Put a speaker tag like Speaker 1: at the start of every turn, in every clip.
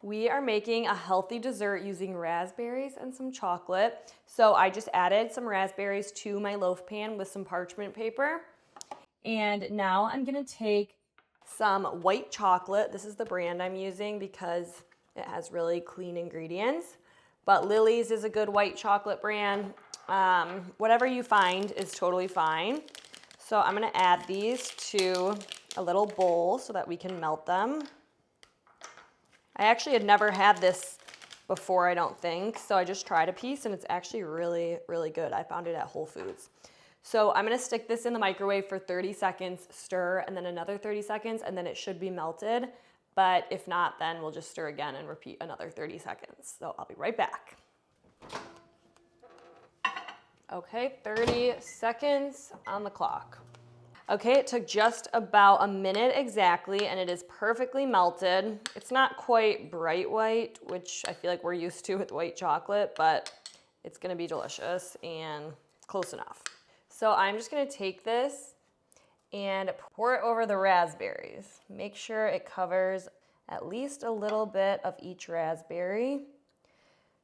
Speaker 1: We are making a healthy dessert using raspberries and some chocolate. So I just added some raspberries to my loaf pan with some parchment paper. And now I'm gonna take some white chocolate. This is the brand I'm using because it has really clean ingredients. But Lily's is a good white chocolate brand. Whatever you find is totally fine. So I'm gonna add these to a little bowl so that we can melt them. I actually had never had this before, I don't think, so I just tried a piece and it's actually really, really good. I found it at Whole Foods. So I'm gonna stick this in the microwave for 30 seconds, stir, and then another 30 seconds, and then it should be melted. But if not, then we'll just stir again and repeat another 30 seconds. So I'll be right back. Okay, 30 seconds on the clock. Okay, it took just about a minute exactly, and it is perfectly melted. It's not quite bright white, which I feel like we're used to with white chocolate, but it's gonna be delicious and close enough. So I'm just gonna take this and pour it over the raspberries. Make sure it covers at least a little bit of each raspberry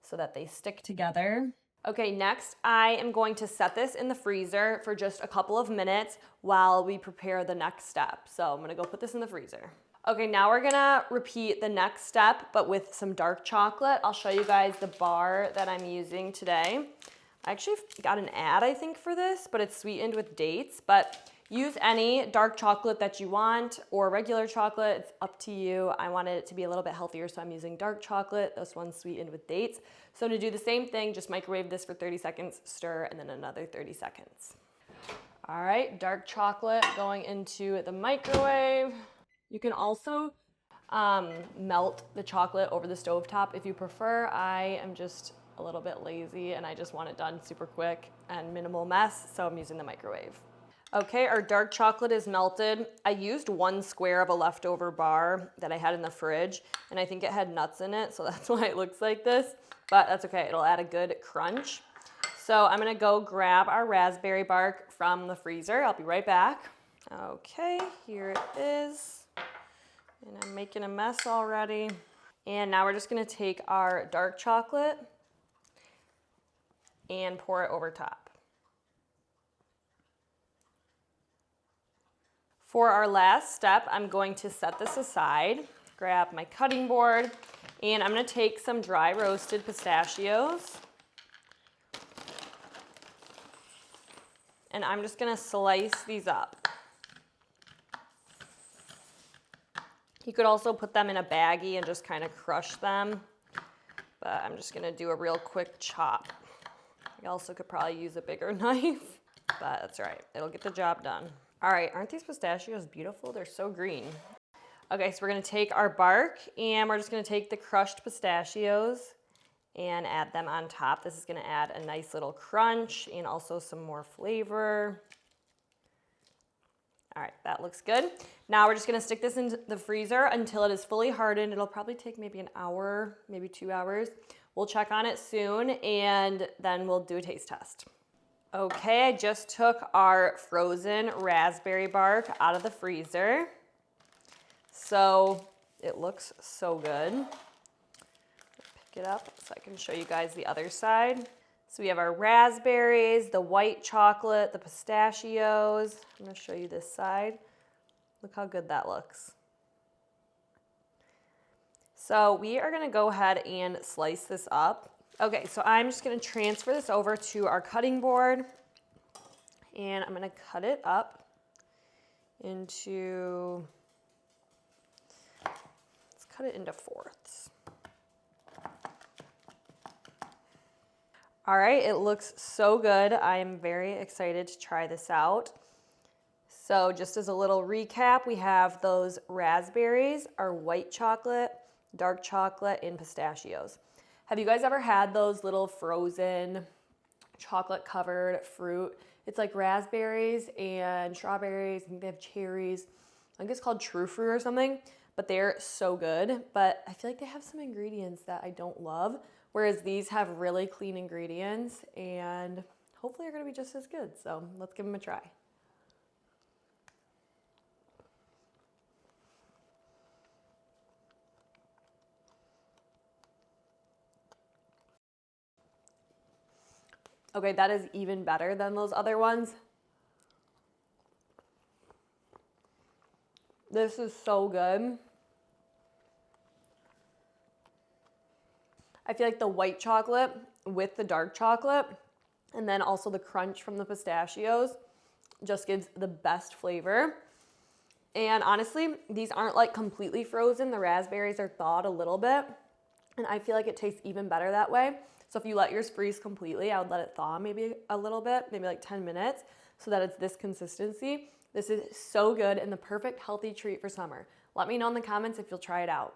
Speaker 1: so that they stick together. Okay, next I am going to set this in the freezer for just a couple of minutes while we prepare the next step. So I'm gonna go put this in the freezer. Okay, now we're gonna repeat the next step, but with some dark chocolate. I'll show you guys the bar that I'm using today. I actually got an ad, I think, for this, but it's sweetened with dates. But use any dark chocolate that you want or regular chocolate, it's up to you. I wanted it to be a little bit healthier, so I'm using dark chocolate. This one's sweetened with dates. So to do the same thing, just microwave this for 30 seconds, stir, and then another 30 seconds. All right, dark chocolate going into the microwave. You can also melt the chocolate over the stovetop if you prefer. I am just a little bit lazy and I just want it done super quick and minimal mess, so I'm using the microwave. Okay, our dark chocolate is melted. I used 1 square of a leftover bar that I had in the fridge, and I think it had nuts in it, so that's why it looks like this, but that's okay, it'll add a good crunch. So I'm gonna go grab our raspberry bark from the freezer. I'll be right back. Okay, here it is. And I'm making a mess already. And now we're just gonna take our dark chocolate and pour it over top. For our last step, I'm going to set this aside, grab my cutting board, and I'm gonna take some dry roasted pistachios. And I'm just gonna slice these up. You could also put them in a baggie and just kind of crush them, but I'm just gonna do a real quick chop. You also could probably use a bigger knife, but that's all right, it'll get the job done. All right, aren't these pistachios beautiful? They're so green. Okay, so we're gonna take our bark and we're just gonna take the crushed pistachios and add them on top. This is gonna add a nice little crunch and also some more flavor. All right, that looks good. Now we're just gonna stick this in the freezer until it is fully hardened. It'll probably take maybe an hour, maybe 2 hours. We'll check on it soon and then we'll do a taste test. Okay, I just took our frozen raspberry bark out of the freezer. So it looks so good. Pick it up so I can show you guys the other side. So we have our raspberries, the white chocolate, the pistachios. I'm gonna show you this side. Look how good that looks. So we are gonna go ahead and slice this up. Okay, so I'm just gonna transfer this over to our cutting board and I'm gonna cut it up into, let's cut it into fourths. All right, it looks so good. I am very excited to try this out. So just as a little recap, we have those raspberries, our white chocolate, dark chocolate, and pistachios. Have you guys ever had those little frozen chocolate covered fruit? It's like raspberries and strawberries, I think they have cherries. I think it's called True Fruit or something, but they're so good. But I feel like they have some ingredients that I don't love, whereas these have really clean ingredients and hopefully are gonna be just as good. So let's give them a try. Okay, that is even better than those other ones. This is so good. I feel like the white chocolate with the dark chocolate and then also the crunch from the pistachios just gives the best flavor. And honestly, these aren't like completely frozen. The raspberries are thawed a little bit, and I feel like it tastes even better that way. So if you let yours freeze completely, I would let it thaw maybe a little bit, maybe like 10 minutes, so that it's this consistency. This is so good and the perfect healthy treat for summer. Let me know in the comments if you'll try it out.